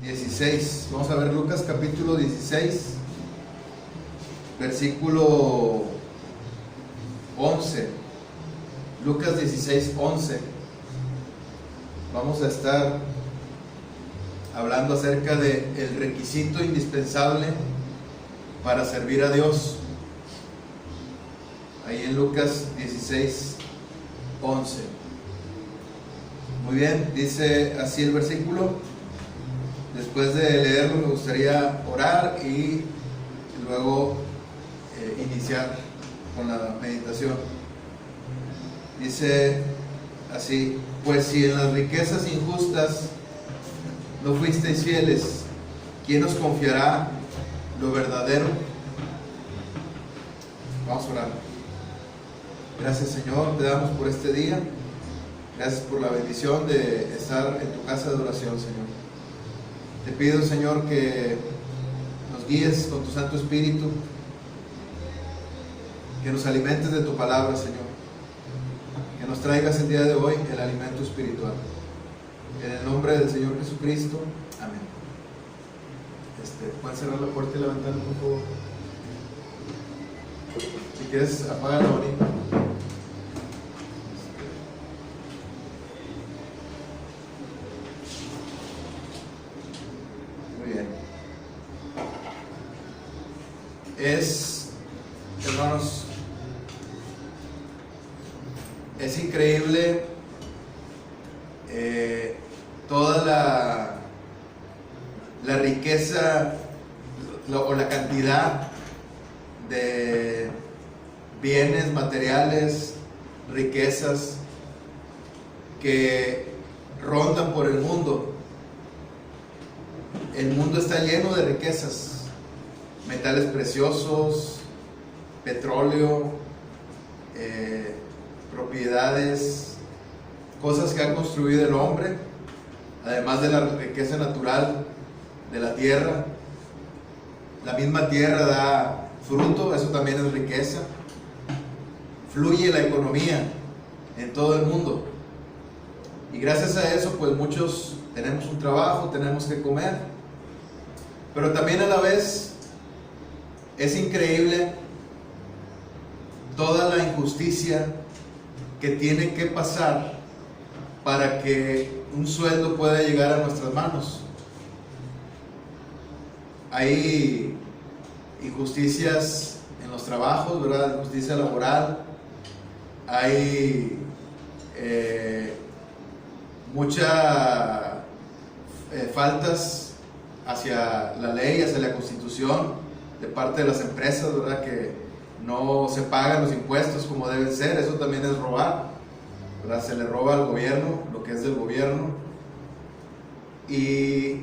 16. Vamos a ver Lucas capítulo 16, versículo 11. Lucas 16, 11. Vamos a estar hablando acerca del requisito indispensable para servir a Dios. Ahí en Lucas 16, 11. Muy bien, dice así el versículo. Después de leerlo me gustaría orar y luego iniciar con la meditación. Dice así: pues si en las riquezas injustas no fuisteis fieles, ¿quién os confiará lo verdadero? Vamos a orar. Gracias, Señor, te damos por este día. Gracias por la bendición de estar en tu casa de oración, Señor. Te pido, Señor, que nos guíes con tu Santo Espíritu, que nos alimentes de tu palabra, Señor, que nos traigas el día de hoy el alimento espiritual. En el nombre del Señor Jesucristo, amén. ¿Pueden cerrar la puerta y la ventana, por favor? Si quieres, apágala ahorita. Muy bien. Hermanos, es increíble toda la riqueza o la cantidad de bienes materiales, riquezas que rondan por el mundo. El mundo está lleno de riquezas, metales preciosos, petróleo, propiedades, cosas que ha construido el hombre, además de la riqueza natural de la tierra. La misma tierra da fruto, eso también es riqueza. Fluye la economía en todo el mundo, y gracias a eso pues muchos tenemos un trabajo, tenemos que comer. Pero también a la vez es increíble toda la injusticia que tiene que pasar para que un sueldo pueda llegar a nuestras manos. Hay injusticias en los trabajos, ¿verdad? Injusticia laboral. Hay muchas faltas hacia la ley, hacia la Constitución, de parte de las empresas, ¿verdad? Que no se pagan los impuestos como deben ser. Eso también es robar, ¿verdad? Se le roba al gobierno lo que es del gobierno. Y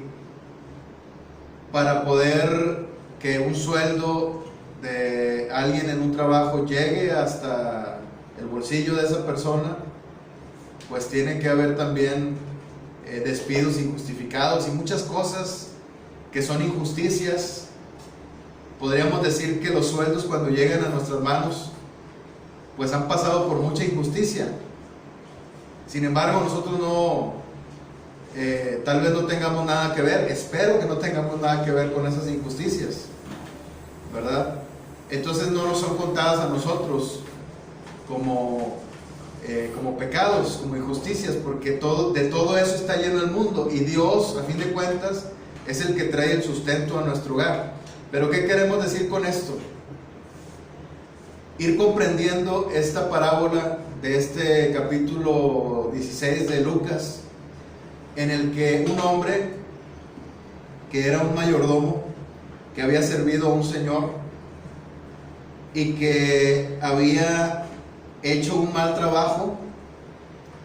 para poder que un sueldo de alguien en un trabajo llegue hasta el bolsillo de esa persona, pues tiene que haber también despidos injustificados y muchas cosas que son injusticias. Podríamos decir que los sueldos, cuando llegan a nuestras manos, pues han pasado por mucha injusticia. Sin embargo, nosotros tal vez no tengamos nada que ver. Espero que no tengamos nada que ver con esas injusticias, ¿verdad? Entonces no nos son contadas a nosotros como pecados, como injusticias, porque de todo eso está lleno el mundo, y Dios, a fin de cuentas, es el que trae el sustento a nuestro hogar. Pero ¿qué queremos decir con esto? Ir comprendiendo esta parábola de este capítulo 16 de Lucas, en el que un hombre que era un mayordomo, que había servido a un señor y que había hecho un mal trabajo,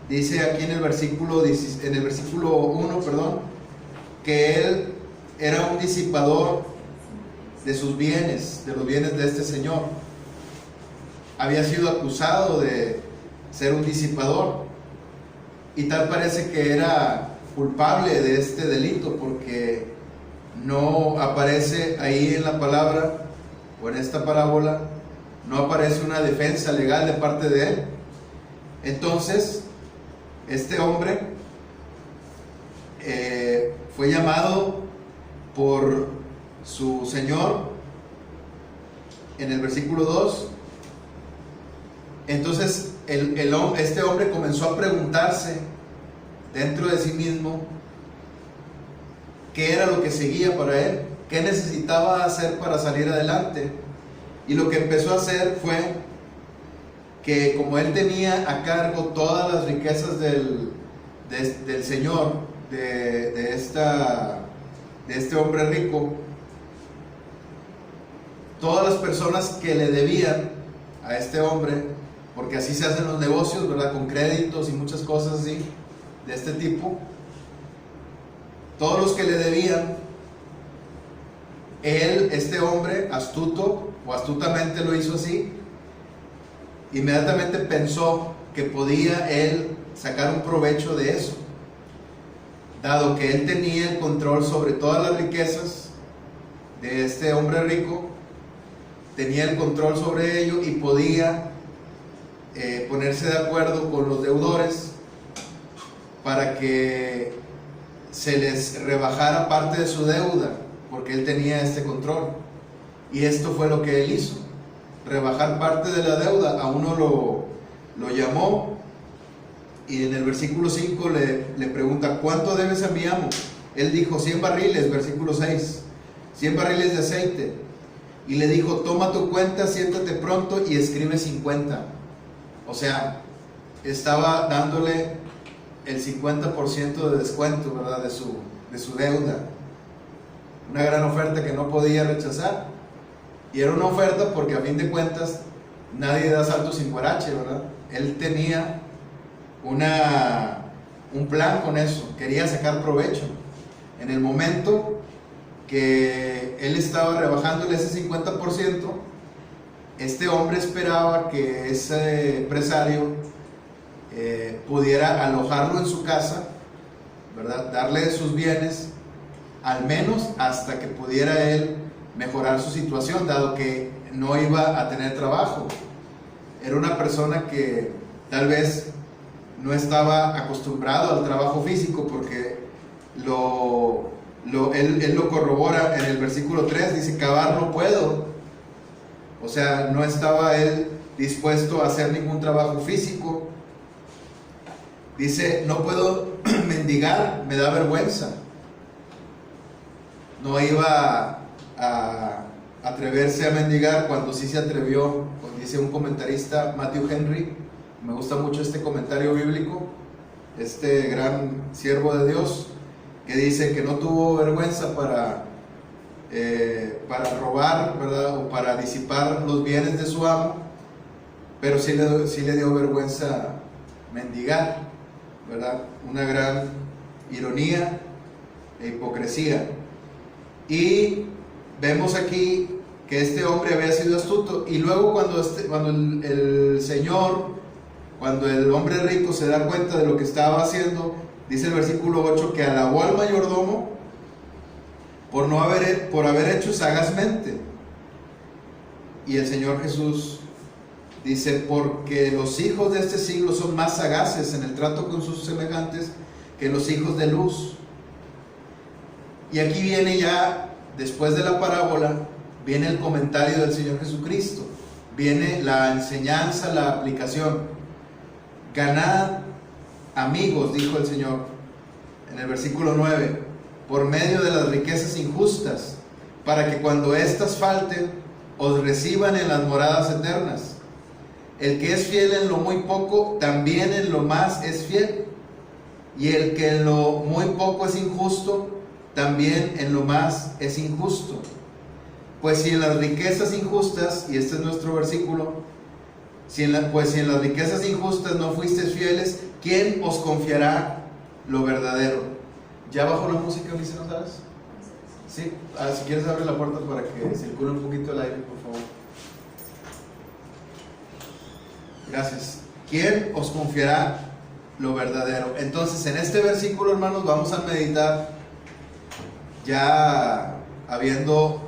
dice aquí en el versículo 1, que él era un disipador de sus bienes, de los bienes de este señor. Había sido acusado de ser un disipador, y tal parece que era culpable de este delito, porque no aparece ahí en la palabra, o en esta parábola, no aparece una defensa legal de parte de él. Entonces, este hombre fue llamado por su Señor en el versículo 2. Entonces este hombre comenzó a preguntarse dentro de sí mismo qué era lo que seguía para él, qué necesitaba hacer para salir adelante. Y lo que empezó a hacer fue que, como él tenía a cargo todas las riquezas del Señor, de este hombre rico, todas las personas que le debían a este hombre, porque así se hacen los negocios, ¿verdad? Con créditos y muchas cosas así, de este tipo, todos los que le debían, este hombre astuto o astutamente lo hizo así, inmediatamente pensó que podía él sacar un provecho de eso, dado que él tenía el control sobre todas las riquezas de este hombre rico, tenía el control sobre ello y podía ponerse de acuerdo con los deudores para que se les rebajara parte de su deuda, porque él tenía este control. Y esto fue lo que él hizo, rebajar parte de la deuda. A uno lo llamó y en el versículo 5 le pregunta: ¿cuánto debes a mi amo? Él dijo: 100 barriles, versículo 6, 100 barriles de aceite. Y le dijo: toma tu cuenta, siéntate pronto y escribe 50. O sea, estaba dándole el 50% de descuento, ¿verdad? de su deuda. Una gran oferta que no podía rechazar. Y era una oferta porque, a fin de cuentas, nadie da salto sin guarache, ¿verdad? Él tenía un plan con eso, quería sacar provecho. En el momento que él estaba rebajándole ese 50%, este hombre esperaba que ese empresario pudiera alojarlo en su casa, ¿verdad? Darle sus bienes, al menos hasta que pudiera él mejorar su situación, dado que no iba a tener trabajo. Era una persona que tal vez no estaba acostumbrado al trabajo físico, porque él lo corrobora en el versículo 3, dice: cavar no puedo. O sea, no estaba él dispuesto a hacer ningún trabajo físico. Dice: no puedo mendigar, me da vergüenza. No iba a atreverse a mendigar cuando sí se atrevió. Dice un comentarista, Matthew Henry, me gusta mucho este comentario bíblico, este gran siervo de Dios, que dice que no tuvo vergüenza para robar, ¿verdad? O para disipar los bienes de su amo, pero sí le dio vergüenza mendigar, ¿verdad? Una gran ironía e hipocresía. Y vemos aquí que este hombre había sido astuto, y luego cuando el hombre rico se da cuenta de lo que estaba haciendo, dice el versículo 8 que alabó al mayordomo por haber hecho sagazmente. Y el Señor Jesús dice: porque los hijos de este siglo son más sagaces en el trato con sus semejantes que los hijos de luz. Y aquí viene ya, después de la parábola, viene el comentario del Señor Jesucristo, viene la enseñanza, la aplicación. Ganad amigos, dijo el Señor en el versículo 9, por medio de las riquezas injustas, para que cuando éstas falten, os reciban en las moradas eternas. El que es fiel en lo muy poco, también en lo más es fiel. Y el que en lo muy poco es injusto, también en lo más es injusto. Pues si en las riquezas injustas, y este es nuestro versículo, si en las riquezas injustas no fuisteis fieles, ¿quién os confiará lo verdadero? ¿Ya bajó la música, Ulises, no sabes? Sí, si quieres abre la puerta para que circule un poquito el aire, por favor. Gracias. ¿Quién os confiará lo verdadero? Entonces, en este versículo, hermanos, vamos a meditar, ya habiendo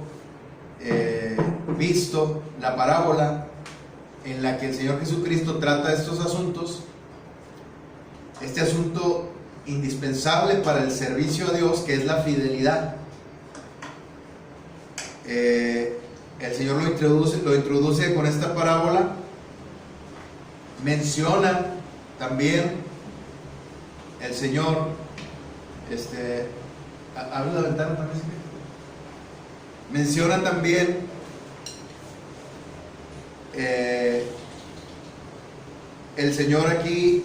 visto la parábola en la que el Señor Jesucristo trata estos asuntos. Este asunto indispensable para el servicio a Dios, que es la fidelidad. El Señor lo introduce con esta parábola. Menciona también el Señor, abre la ventana también. Menciona también el Señor aquí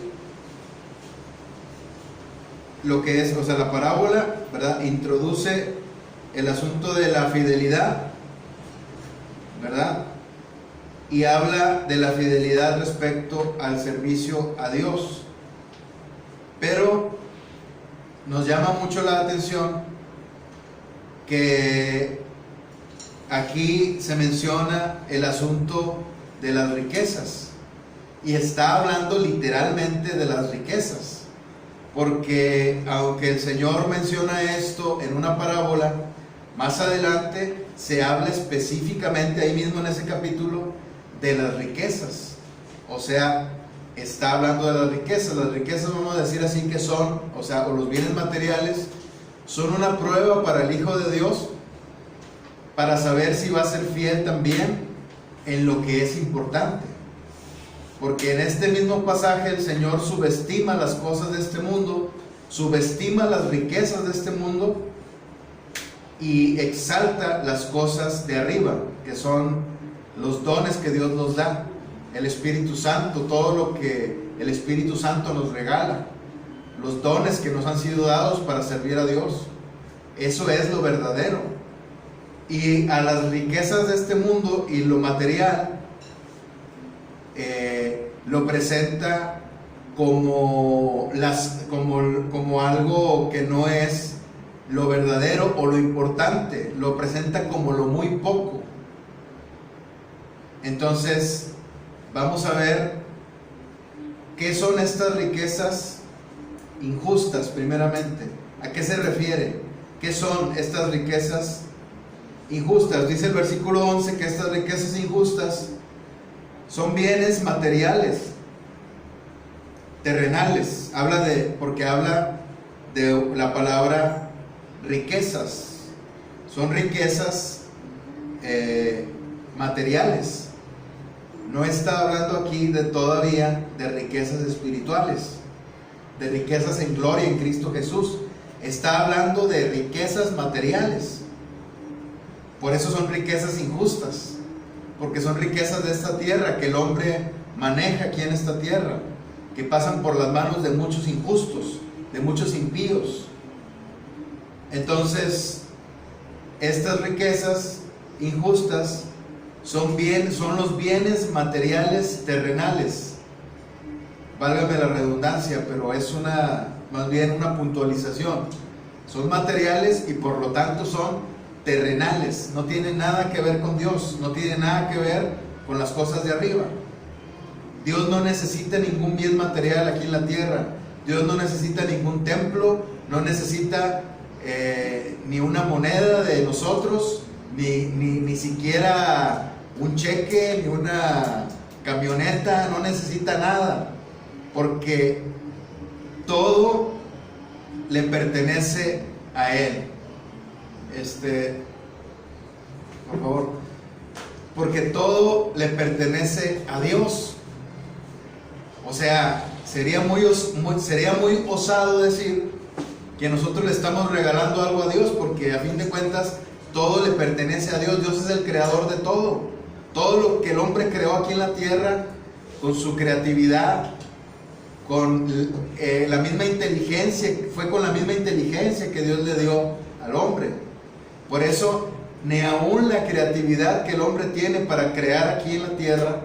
lo que es, o sea, la parábola, ¿verdad? Introduce el asunto de la fidelidad, ¿verdad? Y habla de la fidelidad respecto al servicio a Dios. Pero nos llama mucho la atención que aquí se menciona el asunto de las riquezas. Y está hablando literalmente de las riquezas. Porque aunque el Señor menciona esto en una parábola, más adelante se habla específicamente ahí mismo en ese capítulo de las riquezas. O sea, está hablando de las riquezas. Las riquezas, vamos a decir así, que son, o sea, o los bienes materiales, son una prueba para el Hijo de Dios para saber si va a ser fiel también en lo que es importante. Porque en este mismo pasaje el Señor subestima las cosas de este mundo, subestima las riquezas de este mundo y exalta las cosas de arriba, que son los dones que Dios nos da, el Espíritu Santo, todo lo que el Espíritu Santo nos regala, los dones que nos han sido dados para servir a Dios. Eso es lo verdadero. Y a las riquezas de este mundo y lo material lo presenta como algo que no es lo verdadero o lo importante, lo presenta como lo muy poco. Entonces vamos a ver qué son estas riquezas injustas. Primeramente, ¿a qué se refiere? ¿Qué son estas riquezas injustas? Dice el versículo 11 que estas riquezas injustas son bienes materiales, terrenales. Porque habla de la palabra riquezas. Son riquezas materiales. No está hablando aquí todavía de riquezas espirituales, de riquezas en gloria en Cristo Jesús. Está hablando de riquezas materiales. Por eso son riquezas injustas, porque son riquezas de esta tierra que el hombre maneja aquí en esta tierra, que pasan por las manos de muchos injustos, de muchos impíos. Entonces, estas riquezas injustas son los bienes materiales terrenales. Válgame la redundancia, pero es más bien una puntualización. Son materiales y por lo tanto son terrenales, no tienen nada que ver con Dios, no tienen nada que ver con las cosas de arriba. Dios no necesita ningún bien material aquí en la tierra. Dios no necesita ningún templo, no necesita ni una moneda de nosotros, ni siquiera un cheque, ni una camioneta, no necesita nada, porque todo le pertenece a Él. Por favor, porque todo le pertenece a Dios. O sea, sería muy osado decir que nosotros le estamos regalando algo a Dios, porque a fin de cuentas todo le pertenece a Dios. Dios es el creador de todo. Todo lo que el hombre creó aquí en la tierra, con su creatividad, con la misma inteligencia, fue con la misma inteligencia que Dios le dio al hombre. Por eso, ni aún la creatividad que el hombre tiene para crear aquí en la tierra,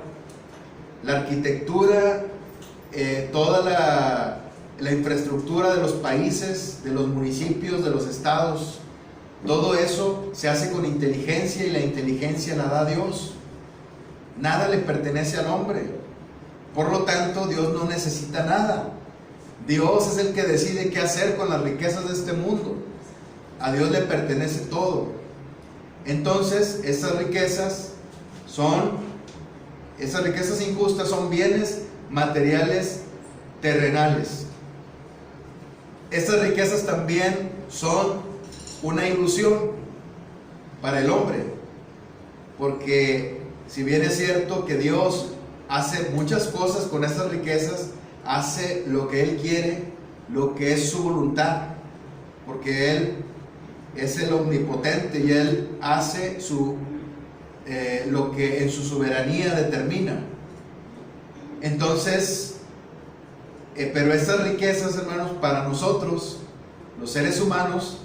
la arquitectura, toda la infraestructura de los países, de los municipios, de los estados, todo eso se hace con inteligencia, y la inteligencia la da Dios. Nada le pertenece al hombre. Por lo tanto, Dios no necesita nada. Dios es el que decide qué hacer con las riquezas de este mundo. A Dios le pertenece todo. Entonces, estas riquezas injustas son bienes materiales terrenales. estas riquezas también son una ilusión para el hombre, porque si bien es cierto que Dios hace muchas cosas con estas riquezas, hace lo que Él quiere, lo que es su voluntad, porque Él es el omnipotente y Él hace lo que en su soberanía determina. Entonces, pero estas riquezas, hermanos, para nosotros, los seres humanos,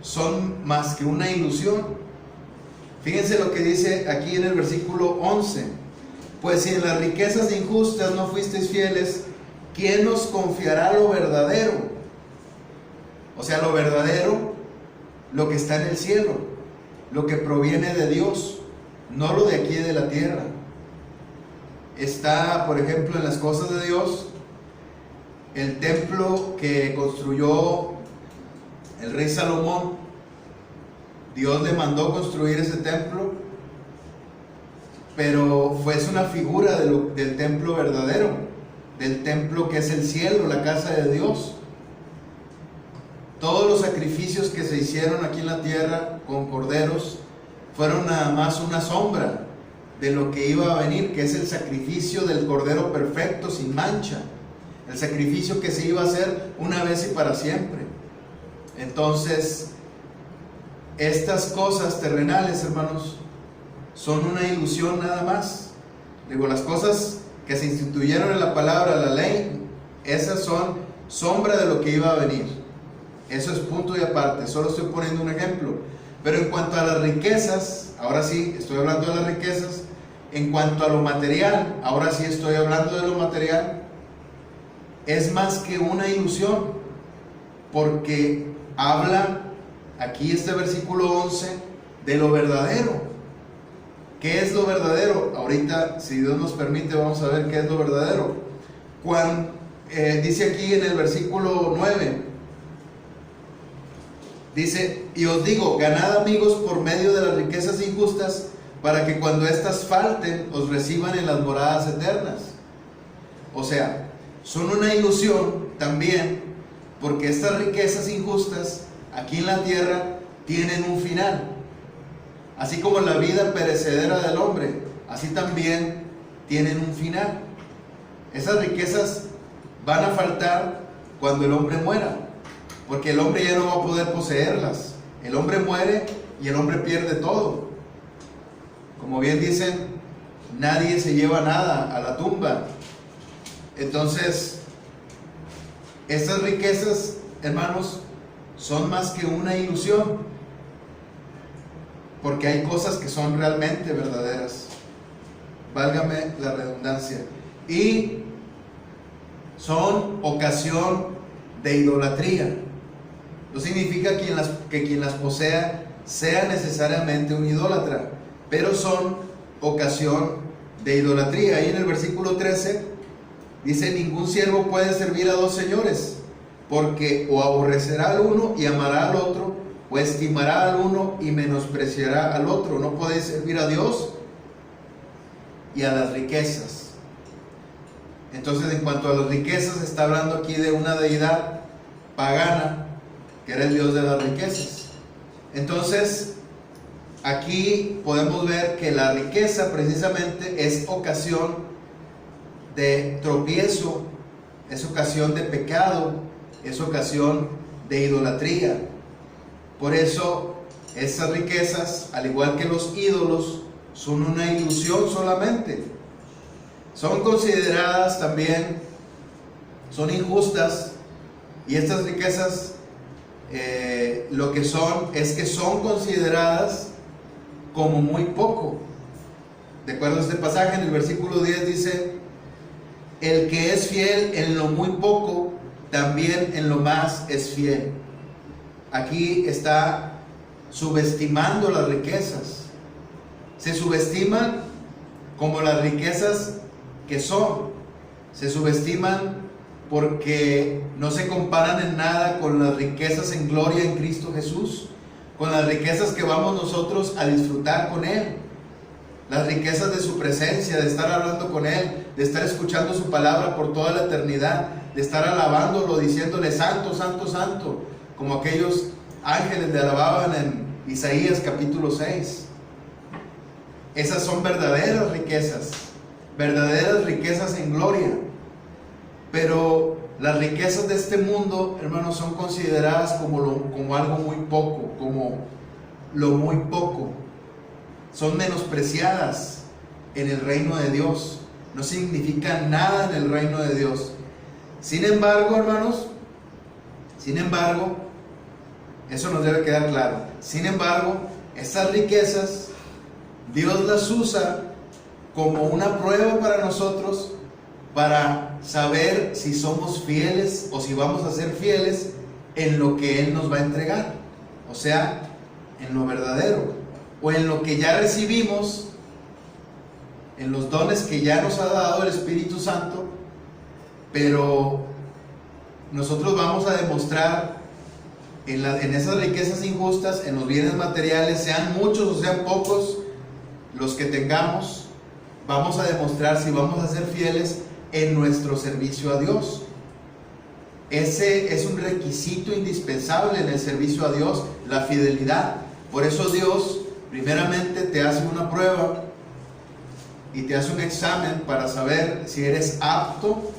son más que una ilusión. Fíjense lo que dice aquí en el versículo 11: pues si en las riquezas injustas no fuisteis fieles, ¿quién nos confiará lo verdadero? O sea, lo verdadero, lo que está en el cielo, lo que proviene de Dios, no lo de aquí de la tierra. Está, por ejemplo, en las cosas de Dios, el templo que construyó el rey Salomón. Dios le mandó construir ese templo, pero fue una figura del templo verdadero, del templo que es el cielo, la casa de Dios. Todos los sacrificios que se hicieron aquí en la tierra con corderos fueron nada más una sombra de lo que iba a venir, que es el sacrificio del cordero perfecto, sin mancha, el sacrificio que se iba a hacer una vez y para siempre. Entonces, estas cosas terrenales, hermanos, son una ilusión nada más. Digo, las cosas que se instituyeron en la palabra, la ley, esas son sombra de lo que iba a venir. Eso es punto y aparte, solo estoy poniendo un ejemplo. Pero en cuanto a las riquezas, ahora sí estoy hablando de las riquezas. En cuanto a lo material, ahora sí estoy hablando de lo material. Es más que una ilusión, porque habla aquí este versículo 11 de lo verdadero. ¿Qué es lo verdadero? Ahorita, si Dios nos permite, vamos a ver qué es lo verdadero. Dice aquí en el versículo 9, dice: y os digo, ganad amigos por medio de las riquezas injustas, para que cuando éstas falten, os reciban en las moradas eternas. O sea, son una ilusión también, porque estas riquezas injustas aquí en la tierra tienen un final. Así como la vida perecedera del hombre, así también tienen un final. Esas riquezas van a faltar cuando el hombre muera, porque el hombre ya no va a poder poseerlas. El hombre muere y el hombre pierde todo. Como bien dicen, nadie se lleva nada a la tumba. Entonces, estas riquezas, hermanos, son más que una ilusión, porque hay cosas que son realmente verdaderas, válgame la redundancia, y son ocasión de idolatría. No significa que quien las posea sea necesariamente un idólatra, pero son ocasión de idolatría. Ahí en el versículo 13 dice: ningún siervo puede servir a dos señores, porque o aborrecerá al uno y amará al otro, o estimará al uno y menospreciará al otro. No podéis servir a Dios y a las riquezas. Entonces, en cuanto a las riquezas, está hablando aquí de una deidad pagana, que era el dios de las riquezas. Entonces, aquí podemos ver que la riqueza precisamente es ocasión de tropiezo, es ocasión de pecado, es ocasión de idolatría. Por eso esas riquezas, al igual que los ídolos, son una ilusión solamente. Son consideradas también, son injustas, y estas riquezas lo que son es que son consideradas como muy poco. De acuerdo a este pasaje, en el versículo 10 dice: el que es fiel en lo muy poco, también en lo más es fiel. Aquí está subestimando las riquezas. Se subestiman como las riquezas que son. Se subestiman porque no se comparan en nada con las riquezas en gloria en Cristo Jesús, con las riquezas que vamos nosotros a disfrutar con Él. las riquezas de su presencia, de estar hablando con Él, de estar escuchando su palabra por toda la eternidad, de estar alabándolo, diciéndole santo, santo, santo, como aquellos ángeles le alababan en Isaías capítulo 6. Esas son verdaderas riquezas en gloria. Pero las riquezas de este mundo, hermanos, son consideradas como algo muy poco, como lo muy poco. Son menospreciadas en el reino de Dios. No significan nada en el reino de Dios. Sin embargo, hermanos, eso nos debe quedar claro. Sin embargo, estas riquezas, Dios las usa como una prueba para nosotros, para saber si somos fieles o si vamos a ser fieles en lo que Él nos va a entregar. O sea, en lo verdadero, o en lo que ya recibimos, en los dones que ya nos ha dado el Espíritu Santo. Pero nosotros vamos a demostrar en esas riquezas injustas, en los bienes materiales, sean muchos o sean pocos los que tengamos, vamos a demostrar si vamos a ser fieles en nuestro servicio a Dios. Ese es un requisito indispensable en el servicio a Dios, la fidelidad. Por eso Dios primeramente te hace una prueba y te hace un examen para saber si eres apto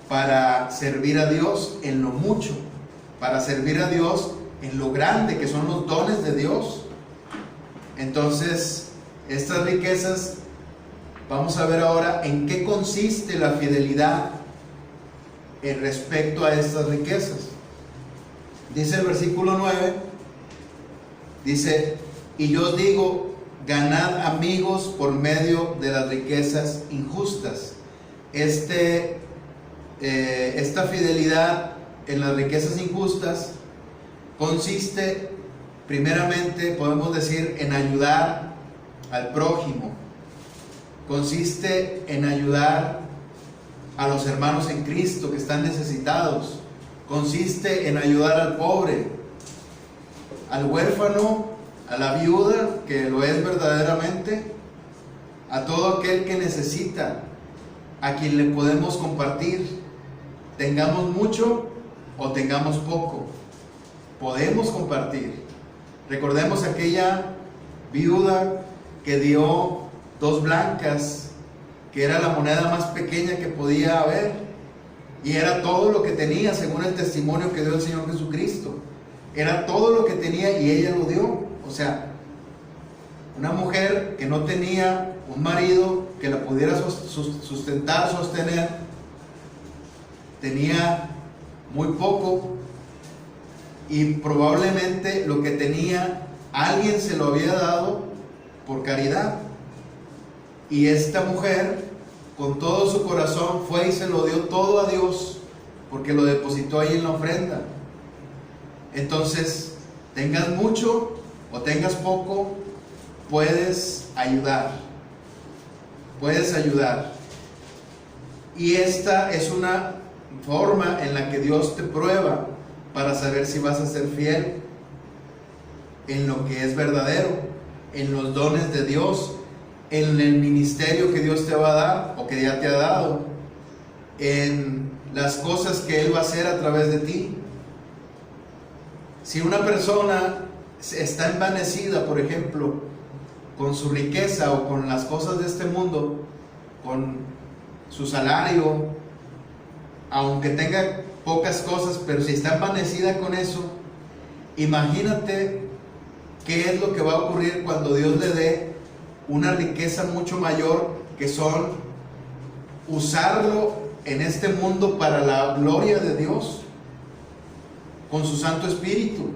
para servir a Dios en lo mucho, para servir a Dios en lo grande que son los dones de Dios. Entonces, estas riquezas, vamos a ver ahora en qué consiste la fidelidad en respecto a estas riquezas. Dice el versículo 9, dice: y yo os digo, ganad amigos por medio de las riquezas injustas. Esta fidelidad en las riquezas injustas consiste, primeramente, podemos decir, en ayudar al prójimo. Consiste en ayudar a los hermanos en Cristo que están necesitados. Consiste en ayudar al pobre, al huérfano, a la viuda, que lo es verdaderamente, a todo aquel que necesita, a quien le podemos compartir. Tengamos mucho o tengamos poco, podemos compartir. Recordemos aquella viuda que dio 2 blancas, que era la moneda más pequeña que podía haber, y era todo lo que tenía según el testimonio que dio el Señor Jesucristo. Era todo lo que tenía y ella lo dio. O sea, una mujer que no tenía un marido que la pudiera sustentar, sostener, tenía muy poco, y probablemente lo que tenía alguien se lo había dado por caridad. Y esta mujer, con todo su corazón, fue y se lo dio todo a Dios, porque lo depositó ahí en la ofrenda. Entonces, tengas mucho o tengas poco, puedes ayudar. Puedes ayudar. Y esta es una forma en la que Dios te prueba para saber si vas a ser fiel en lo que es verdadero, en los dones de Dios, en el ministerio que Dios te va a dar o que ya te ha dado, en las cosas que Él va a hacer a través de ti. Si una persona está envanecida, por ejemplo, con su riqueza o con las cosas de este mundo, con su salario, aunque tenga pocas cosas, pero si está envanecida con eso, imagínate qué es lo que va a ocurrir cuando Dios le dé una riqueza mucho mayor, que son usarlo en este mundo para la gloria de Dios con su Santo Espíritu.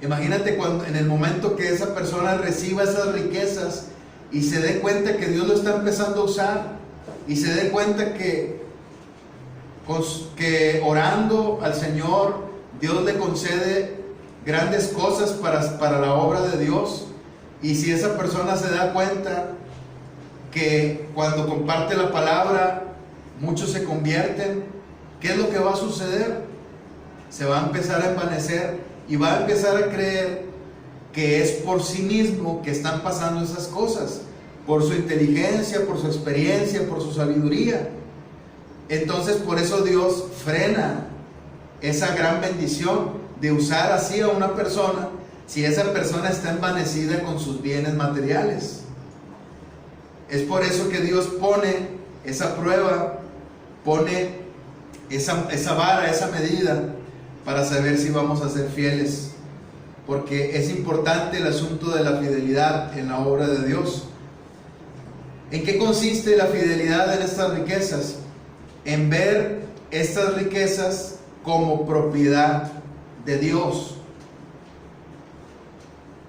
Imagínate cuando, en el momento que esa persona reciba esas riquezas y se dé cuenta que Dios lo está empezando a usar, y se dé cuenta que orando al Señor, Dios le concede grandes cosas para la obra de Dios. Y si esa persona se da cuenta que cuando comparte la palabra muchos se convierten, ¿qué es lo que va a suceder? Se va a empezar a envanecer y va a empezar a creer que es por sí mismo que están pasando esas cosas, por su inteligencia, por su experiencia, por su sabiduría. Entonces por eso Dios frena esa gran bendición de usar así a una persona si esa persona está envanecida con sus bienes materiales. Es por eso que Dios pone esa prueba, pone esa vara, esa medida, para saber si vamos a ser fieles, porque es importante el asunto de la fidelidad en la obra de Dios. ¿En qué consiste la fidelidad en estas riquezas? En ver estas riquezas como propiedad de Dios.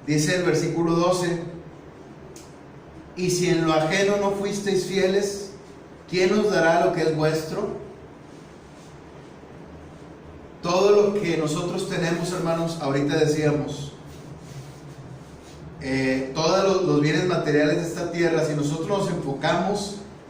Dice el versículo 12: y si en lo ajeno no fuisteis fieles, ¿quién os dará lo que es vuestro? Todo lo que nosotros tenemos, hermanos, ahorita decíamos, todos los bienes materiales de esta tierra, si nosotros nos enfocamos